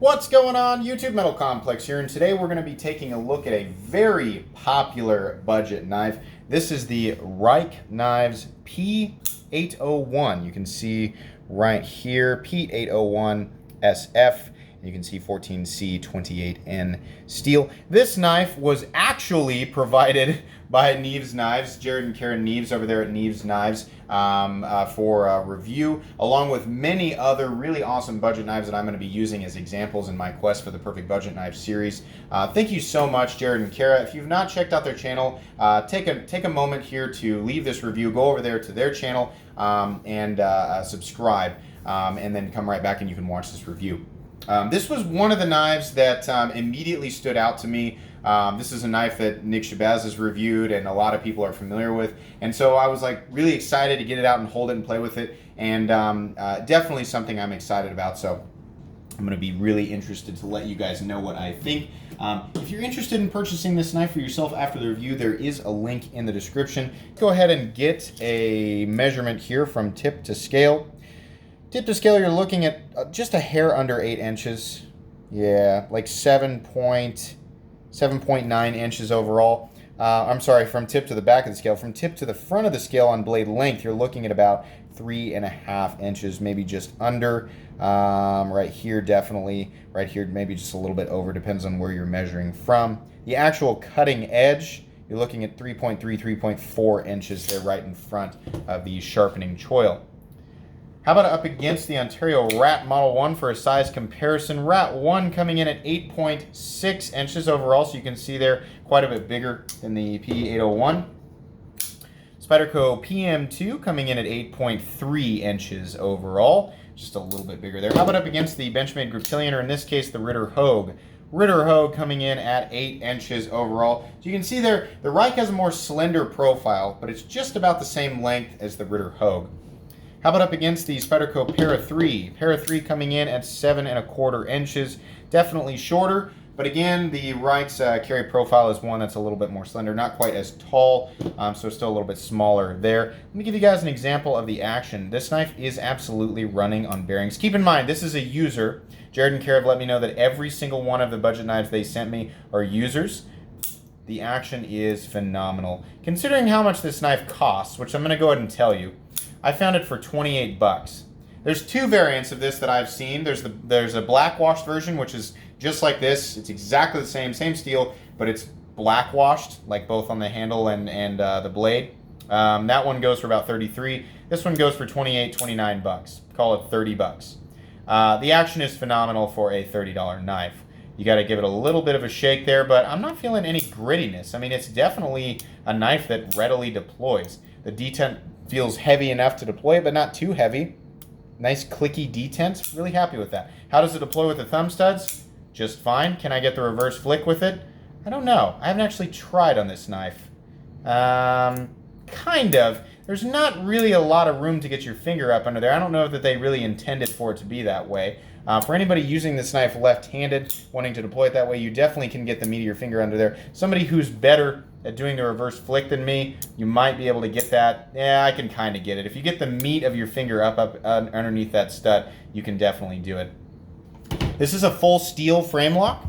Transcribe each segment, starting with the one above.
What's going on, YouTube Metal Complex here, and today we're going to be taking a look at a very popular budget knife. This is the Ruike Knives P801. You can see right here, P801 SF. You can see 14C28N steel. This knife was actually provided by Neves Knives, Jared and Karen Neves over there at Neves Knives for review, along with many other really awesome budget knives that I'm going to be using as examples in my quest for the perfect budget knife series. Thank you so much, Jared and Kara. If you've not checked out their channel, take a moment here to leave this review. Go over there to their channel and subscribe, and then come right back and you can watch this review. This was one of the knives that immediately stood out to me. This is a knife that Nick Shabazz has reviewed and a lot of people are familiar with. And so I was like really excited to get it out and hold it and play with it. And definitely something I'm excited about. So I'm going to be really interested to let you guys know what I think. If you're interested in purchasing this knife for yourself after the review, there is a link in the description. Go ahead and get a measurement here from tip to scale. Tip to scale, you're looking at just a hair under 8 inches. Yeah, like 7.9 inches overall. I'm sorry, from tip to the back of the scale. From tip to the front of the scale on blade length, you're looking at about 3.5 inches, maybe just under. Right here, definitely. Right here, maybe just a little bit over, depends on where you're measuring from. The actual cutting edge, you're looking at 3.3, 3.4 inches there right in front of the sharpening choil. How about up against the Ontario Rat Model 1 for a size comparison? Rat 1 coming in at 8.6 inches overall, so you can see they're quite a bit bigger than the P801. Spyderco PM2 coming in at 8.3 inches overall, just a little bit bigger there. How about up against the Benchmade Griptilian, or in this case, the Ritter Hogue? Ritter Hogue coming in at 8 inches overall. So you can see there, the Ruike has a more slender profile, but it's just about the same length as the Ritter Hogue. How about up against the Spyderco Para 3? Para 3 coming in at 7.25 inches. Definitely shorter, but again, the Ruike's carry profile is one that's a little bit more slender, not quite as tall, so still a little bit smaller there. Let me give you guys an example of the action. This knife is absolutely running on bearings. Keep in mind, this is a user. Jared and Kara have let me know that every single one of the budget knives they sent me are users. The action is phenomenal. Considering how much this knife costs, which I'm going to go ahead and tell you, I found it for 28 bucks. There's two variants of this that I've seen. There's a black washed version, which is just like this. It's exactly the same steel, but it's black washed, like both on the handle and the blade. That one goes for about 33. This one goes for 28, 29 bucks. Call it 30 bucks. The action is phenomenal for a $30 knife. You got to give it a little bit of a shake there, but I'm not feeling any grittiness. I mean, it's definitely a knife that readily deploys. The detent feels heavy enough to deploy, but not too heavy. Nice clicky detents. Really happy with that. How does it deploy with the thumb studs? Just fine. Can I get the reverse flick with it? I don't know. I haven't actually tried on this knife. Kind of. There's not really a lot of room to get your finger up under there. I don't know that they really intended for it to be that way. For anybody using this knife left-handed, wanting to deploy it that way, you definitely can get the meat of your finger under there. Somebody who's better at doing the reverse flick than me, you might be able to get that. Yeah, I can kind of get it. If you get the meat of your finger up underneath that stud, you can definitely do it. This is a full steel frame lock.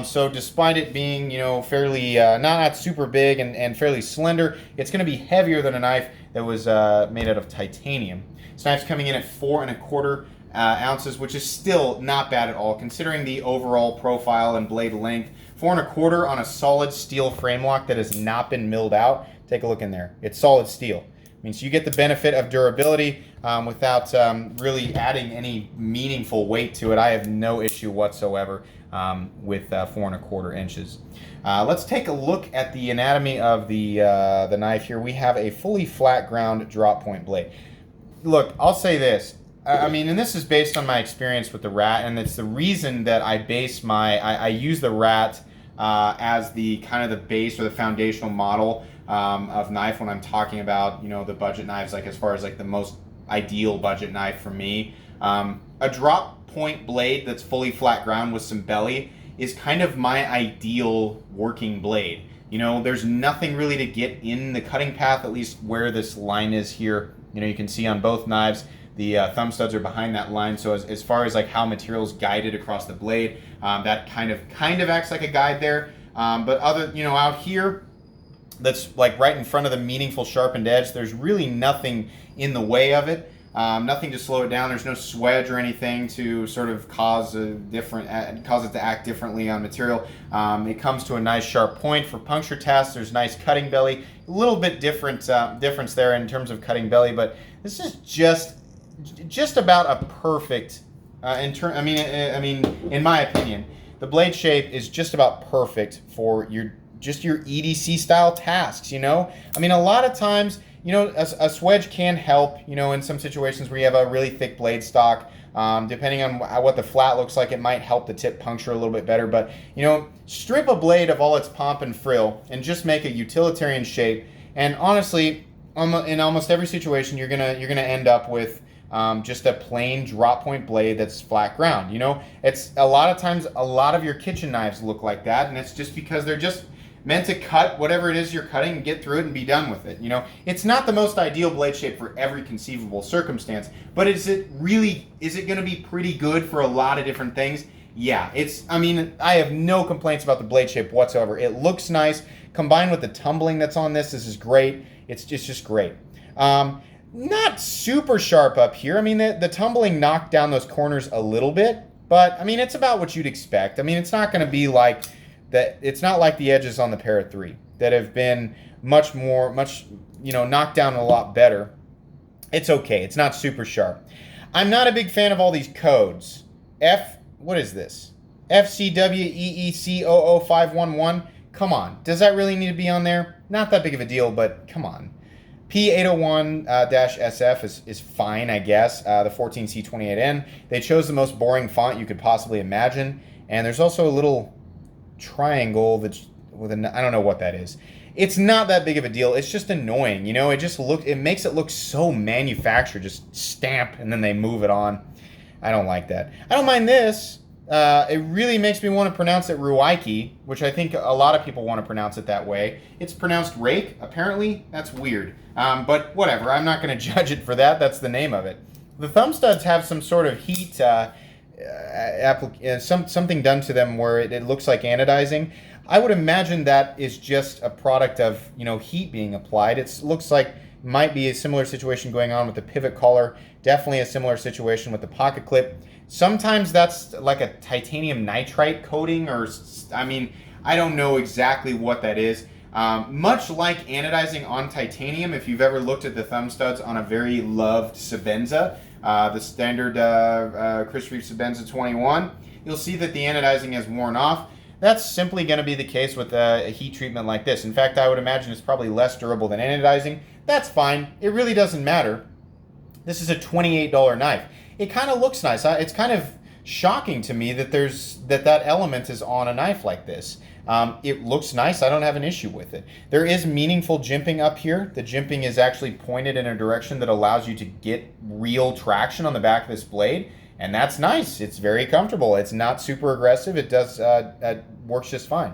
So despite it being, fairly, not super big and fairly slender, it's going to be heavier than a knife that was made out of titanium. This knife's coming in at 4.25 ounces, which is still not bad at all, considering the overall profile and blade length. 4.25 on a solid steel frame lock that has not been milled out. Take a look in there. It's solid steel. Means you get the benefit of durability without really adding any meaningful weight to it. I have no issue whatsoever with 4.25 inches. Let's take a look at the anatomy of the knife here. We have a fully flat ground drop point blade. Look, I'll say this. I mean, and this is based on my experience with the Rat, and it's the reason that I base I use the Rat as the kind of the base or the foundational model of knife when I'm talking about, the budget knives, like as far as like the most ideal budget knife for me. A drop point blade that's fully flat ground with some belly is kind of my ideal working blade. There's nothing really to get in the cutting path, at least where this line is here. You can see on both knives, The thumb studs are behind that line, so as far as like how material is guided across the blade, that kind of acts like a guide there. But other, out here, that's like right in front of the meaningful sharpened edge, there's really nothing in the way of it. Nothing to slow it down. There's no swedge or anything to sort of cause it to act differently on material. It comes to a nice sharp point for puncture tests. There's nice cutting belly. A little bit difference there in terms of cutting belly, but this is just about a perfect. In my opinion, the blade shape is just about perfect for your EDC style tasks. A lot of times, a swedge can help, in some situations where you have a really thick blade stock. Depending on what the flat looks like, it might help the tip puncture a little bit better. But, strip a blade of all its pomp and frill and just make a utilitarian shape. And honestly, in almost every situation, you're gonna end up with just a plain drop point blade that's flat ground. It's a lot of times, a lot of your kitchen knives look like that, and it's just because they're just meant to cut whatever it is you're cutting and get through it and be done with it. It's not the most ideal blade shape for every conceivable circumstance, but is it going to be pretty good for a lot of different things? Yeah, I have no complaints about the blade shape whatsoever. It looks nice. Combined with the tumbling that's on this is great. It's just great. Not super sharp up here. The tumbling knocked down those corners a little bit, but it's about what you'd expect. It's not going to be like that. It's not like the edges on the Para 3 that have been much knocked down a lot better. It's okay. It's not super sharp. I'm not a big fan of all these codes. What is this? FCWEEC00511. Come on. Does that really need to be on there? Not that big of a deal, but come on. P801-SF is fine, I guess. The 14C28N. They chose the most boring font you could possibly imagine. And there's also a little triangle that's with I don't know what that is. It's not that big of a deal. It's just annoying. It makes it look so manufactured. Just stamp and then they move it on. I don't like that. I don't mind this. It really makes me want to pronounce it Ruike, which I think a lot of people want to pronounce it that way. It's pronounced rake, apparently. That's weird. But whatever, I'm not going to judge it for that. That's the name of it. The thumb studs have some sort of heat, something done to them where it looks like anodizing. I would imagine that is just a product of, heat being applied. It looks like might be a similar situation going on with the pivot collar. Definitely a similar situation with the pocket clip. Sometimes that's like a titanium nitride coating, or I don't know exactly what that is. Much like anodizing on titanium, if you've ever looked at the thumb studs on a very loved Sebenza, the standard Chris Reeve Sebenza 21, you'll see that the anodizing has worn off. That's simply going to be the case with a heat treatment like this. In fact, I would imagine it's probably less durable than anodizing. That's fine. It really doesn't matter. This is a $28 knife. It kind of looks nice. It's kind of shocking to me that that element is on a knife like this. It looks nice. I don't have an issue with it. There is meaningful jimping up here. The jimping is actually pointed in a direction that allows you to get real traction on the back of this blade, and that's nice. It's very comfortable. It's not super aggressive. It works just fine.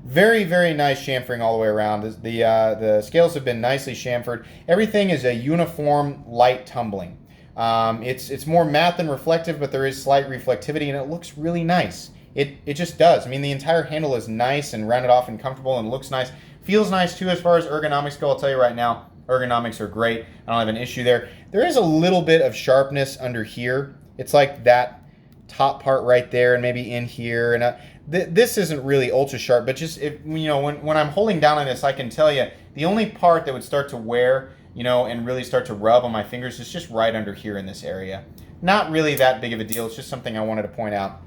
Very, very nice chamfering all the way around. The scales have been nicely chamfered. Everything is a uniform light tumbling. It's more matte than reflective, but there is slight reflectivity, and it looks really nice. It just does. The entire handle is nice and rounded off and comfortable and looks nice. Feels nice, too, as far as ergonomics go. I'll tell you right now, ergonomics are great. I don't have an issue there. There is a little bit of sharpness under here. It's like that top part right there and maybe in here. And this isn't really ultra sharp, but just, when I'm holding down on this, I can tell you the only part that would start to wear and really start to rub on my fingers is just right under here in this area. Not really that big of a deal. It's just something I wanted to point out.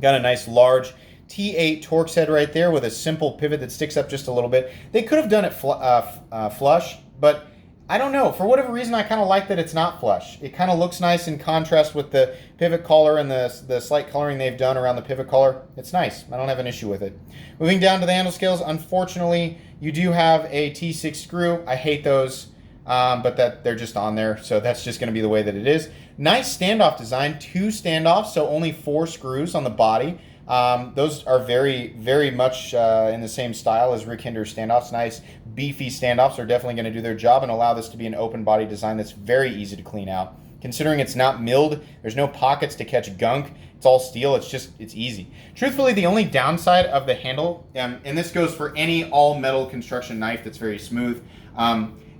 Got a nice large T8 Torx head right there with a simple pivot that sticks up just a little bit. They could have done it flush, but I don't know. For whatever reason, I kind of like that it's not flush. It kind of looks nice in contrast with the pivot collar and the slight coloring they've done around the pivot collar. It's nice. I don't have an issue with it. Moving down to the handle scales, unfortunately, you do have a T6 screw. I hate those. But they're just on there, so that's just going to be the way that it is. Nice standoff design, 2 standoffs, so only 4 screws on the body. Those are very, very much in the same style as Rick Hinder's standoffs. Nice, beefy standoffs are definitely going to do their job and allow this to be an open body design that's very easy to clean out. considering it's not milled, there's no pockets to catch gunk, it's all steel, it's easy. Truthfully, the only downside of the handle, and this goes for any all metal construction knife that's very smooth,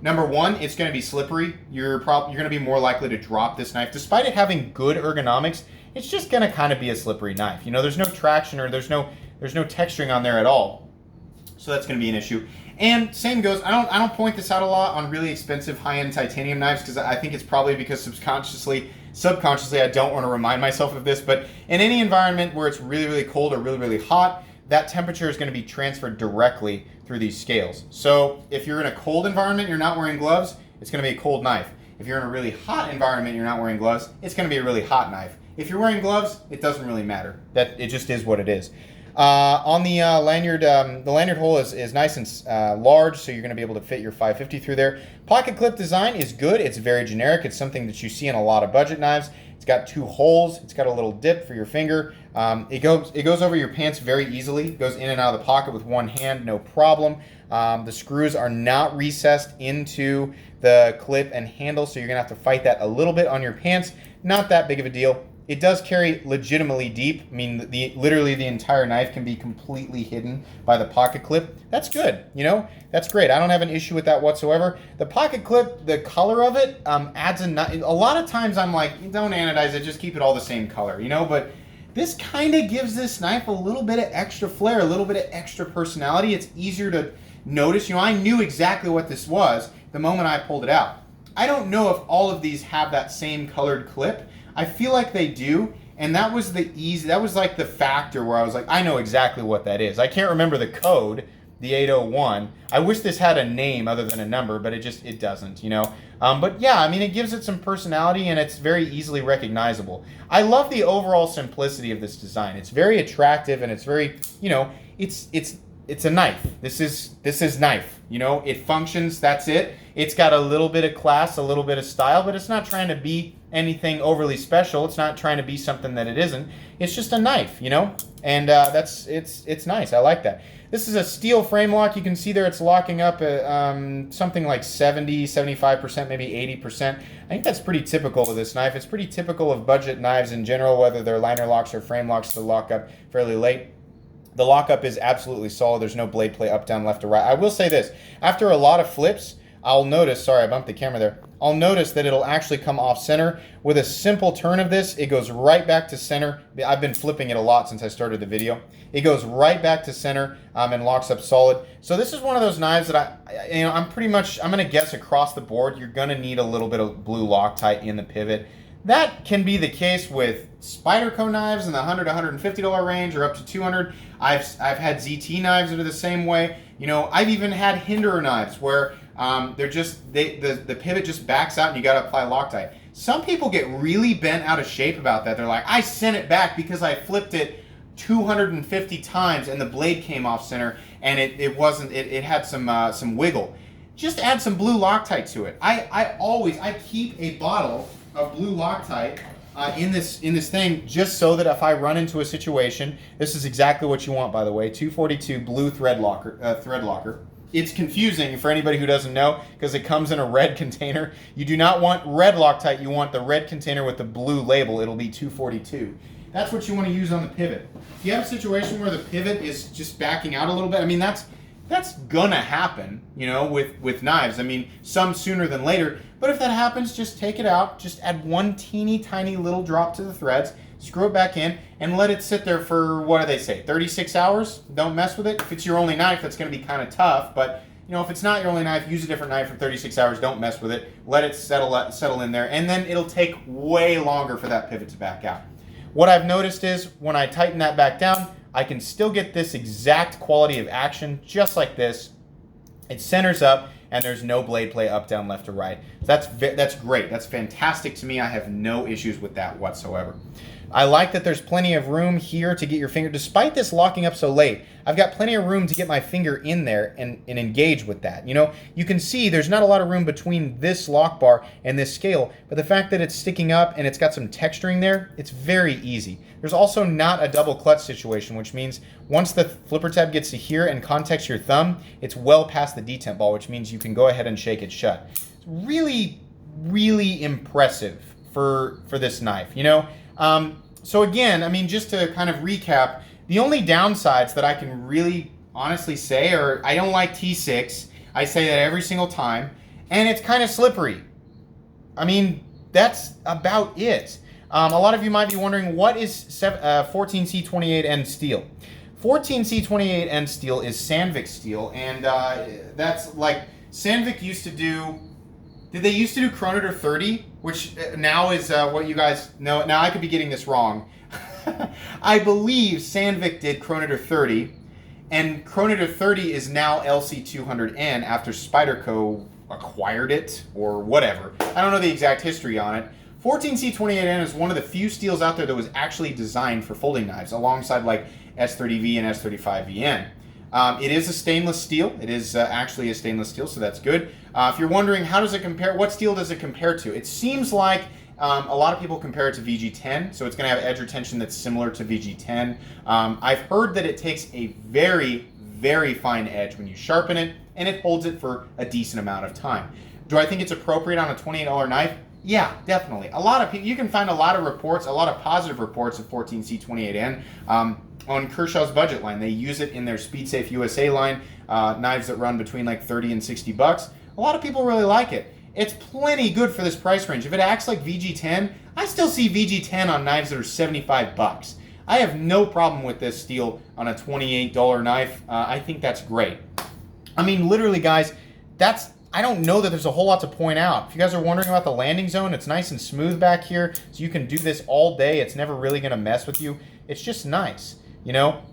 number one, it's going to be slippery. You're going to be more likely to drop this knife. Despite it having good ergonomics, it's just going to kind of be a slippery knife. You know, there's no traction or there's no texturing on there at all. So that's going to be an issue. And same goes, I don't point this out a lot on really expensive high-end titanium knives because I think it's probably because subconsciously I don't want to remind myself of this, but in any environment where it's really, really cold or really, really hot, that temperature is going to be transferred directly through these scales. So if you're in a cold environment, you're not wearing gloves, it's going to be a cold knife. If you're in a really hot environment, you're not wearing gloves, it's going to be a really hot knife. If you're wearing gloves, it doesn't really matter. It just is what it is. On the lanyard hole is nice and large, so you're going to be able to fit your 550 through there. Pocket clip design is good. It's very generic. It's something that you see in a lot of budget knives. It's got 2 holes. It's got a little dip for your finger. It goes over your pants very easily. It goes in and out of the pocket with one hand, no problem. The screws are not recessed into the clip and handle, so you're going to have to fight that a little bit on your pants. Not that big of a deal. It does carry legitimately deep. I mean, literally the entire knife can be completely hidden by the pocket clip. That's good, you know? That's great. I don't have an issue with that whatsoever. The pocket clip, the color of it adds a lot of times I'm like, don't anodize it, just keep it all the same color, you know? But this kind of gives this knife a little bit of extra flair, a little bit of extra personality. It's easier to notice. You know, I knew exactly what this was the moment I pulled it out. I don't know if all of these have that same colored clip. I feel like they do, and that was like the factor where I was like, I know exactly what that is. I can't remember the code, the 801. I wish this had a name other than a number, but it doesn't, you know. But yeah, I mean, it gives it some personality, and it's very easily recognizable. I love the overall simplicity of this design. It's very attractive, and it's very, you know, it's a knife. This is knife. You know, it functions. That's it. It's got a little bit of class, a little bit of style, but it's not trying to be anything overly special. It's not trying to be something that it isn't. It's just a knife, you know, and it's nice. I like that. This is a steel frame lock. You can see there it's locking up at something like 70, 75%, maybe 80%. I think that's pretty typical of this knife. It's pretty typical of budget knives in general, whether they're liner locks or frame locks to lock up fairly late. The lockup is absolutely solid. There's no blade play up, down, left, or right. I will say this. After a lot of flips, I'll notice, sorry, I bumped the camera there. I'll notice that it'll actually come off center. With a simple turn of this, it goes right back to center. I've been flipping it a lot since I started the video. It goes right back to center and locks up solid. So this is one of those knives that I'm going to guess across the board, you're going to need a little bit of blue Loctite in the pivot. That can be the case with Spyderco knives in the $100 to $150 range or up to $200. I've had ZT knives that are the same way. You know, I've even had Hinderer knives where the pivot just backs out and you got to apply Loctite. Some people get really bent out of shape about that. They're like, I sent it back because I flipped it 250 times and the blade came off center and it had some wiggle. Just add some blue Loctite to it. I keep a bottle of blue Loctite in this thing just so that if I run into a situation, this is exactly what you want, by the way, 242 blue thread locker. It's confusing for anybody who doesn't know because it comes in a red container. You do not want red Loctite, you want the red container with the blue label. It'll be 242. That's what you want to use on the pivot. If you have a situation where the pivot is just backing out a little bit, I mean, that's gonna happen, you know, with knives. I mean, some sooner than later, but if that happens, just take it out, just add one teeny tiny little drop to the threads, screw it back in, and let it sit there for, what do they say, 36 hours? Don't mess with it. If it's your only knife, that's gonna be kind of tough, but you know, if it's not your only knife, use a different knife for 36 hours, don't mess with it, let it settle in there, and then it'll take way longer for that pivot to back out. What I've noticed is, when I tighten that back down, I can still get this exact quality of action, just like this. It centers up, and there's no blade play up, down, left, or right. That's great. That's fantastic to me. I have no issues with that whatsoever. I like that there's plenty of room here to get your finger, despite this locking up so late, I've got plenty of room to get my finger in there and engage with that. You know, you can see there's not a lot of room between this lock bar and this scale, but the fact that it's sticking up and it's got some texturing there, it's very easy. There's also not a double clutch situation, which means once the flipper tab gets to here and contacts your thumb, it's well past the detent ball, which means you can go ahead and shake it shut. It's really, really impressive for this knife, you know? So again, I mean, just to kind of recap, the only downsides that I can really honestly say are I don't like T6. I say that every single time, and it's kind of slippery. I mean, that's about it. A lot of you might be wondering, what is 14C28N steel? 14C28N steel is Sandvik steel, and that's like, Sandvik used to do, did they used to do Chronometer 30, which now is what you guys know. Now I could be getting this wrong. I believe Sandvik did Chronometer 30, and Chronometer 30 is now LC200N after Spyderco acquired it or whatever. I don't know the exact history on it. 14C28N is one of the few steels out there that was actually designed for folding knives, alongside like S30V and S35VN. It is a stainless steel. It is actually a stainless steel, so that's good. If you're wondering, how does it compare? What steel does it compare to? It seems like a lot of people compare it to VG10, so it's going to have edge retention that's similar to VG10. I've heard that it takes a very, very fine edge when you sharpen it, and it holds it for a decent amount of time. Do I think it's appropriate on a $28 knife? Yeah, definitely. A lot of people, you can find a lot of reports, a lot of positive reports of 14C28N. On Kershaw's budget line, they use it in their SpeedSafe USA line, knives that run between like 30 and 60 bucks. A lot of people really like it. It's plenty good for this price range. If it acts like VG10, I still see VG10 on knives that are 75 bucks. I have no problem with this steel on a $28 knife. I think that's great. I mean, literally, guys, I don't know that there's a whole lot to point out. If you guys are wondering about the landing zone, it's nice and smooth back here, so you can do this all day. It's never really going to mess with you. It's just nice. You know,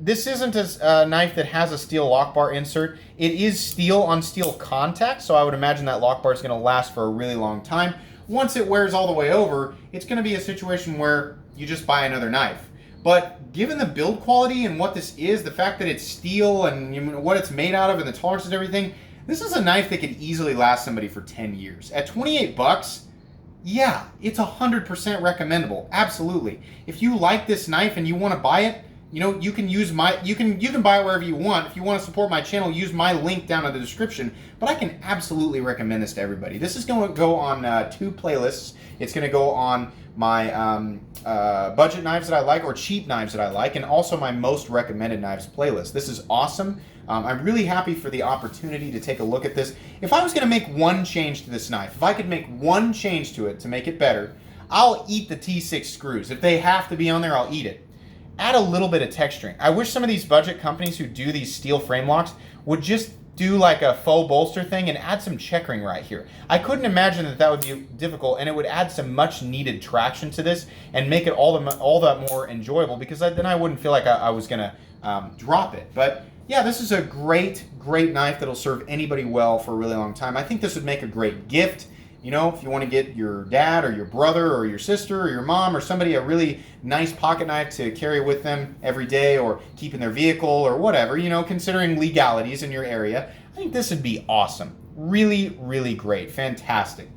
this isn't a knife that has a steel lock bar insert. It is steel on steel contact, so I would imagine that lock bar is going to last for a really long time. Once it wears all the way over, it's going to be a situation where you just buy another knife. But given the build quality and what this is, the fact that it's steel and what it's made out of and the tolerances and everything, this is a knife that could easily last somebody for 10 years. At 28 bucks, yeah, it's 100% recommendable. Absolutely. If you like this knife and you want to buy it, you know, you can use you can buy it wherever you want. If you want to support my channel, use my link down in the description. But I can absolutely recommend this to everybody. This is going to go on 2 playlists. It's going to go on my budget knives that I like, or cheap knives that I like, and also my most recommended knives playlist. This is awesome. I'm really happy for the opportunity to take a look at this. If I was going to make one change to this knife, if I could make one change to it to make it better, I'll eat the T6 screws. If they have to be on there, I'll eat it. Add a little bit of texturing. I wish some of these budget companies who do these steel frame locks would just do like a faux bolster thing and add some checkering right here. I couldn't imagine that would be difficult, and it would add some much needed traction to this and make it all that more enjoyable, because then I wouldn't feel like I was going to drop it. But yeah, this is a great knife that'll serve anybody well for a really long time. I think this would make a great gift. You know, if you want to get your dad or your brother or your sister or your mom or somebody a really nice pocket knife to carry with them every day, or keep in their vehicle or whatever, you know, considering legalities in your area, I think this would be awesome. Really, really great. Fantastic.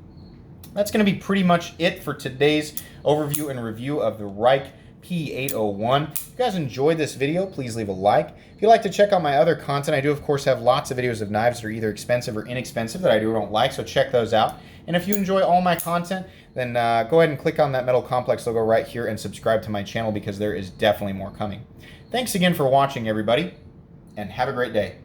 That's going to be pretty much it for today's overview and review of the Ruike P801. If you guys enjoyed this video, please leave a like. If you'd like to check out my other content, I do of course have lots of videos of knives that are either expensive or inexpensive that I do or don't like, so check those out. And if you enjoy all my content, then go ahead and click on that metal complex logo right here and subscribe to my channel, because there is definitely more coming. Thanks again for watching, everybody, and have a great day.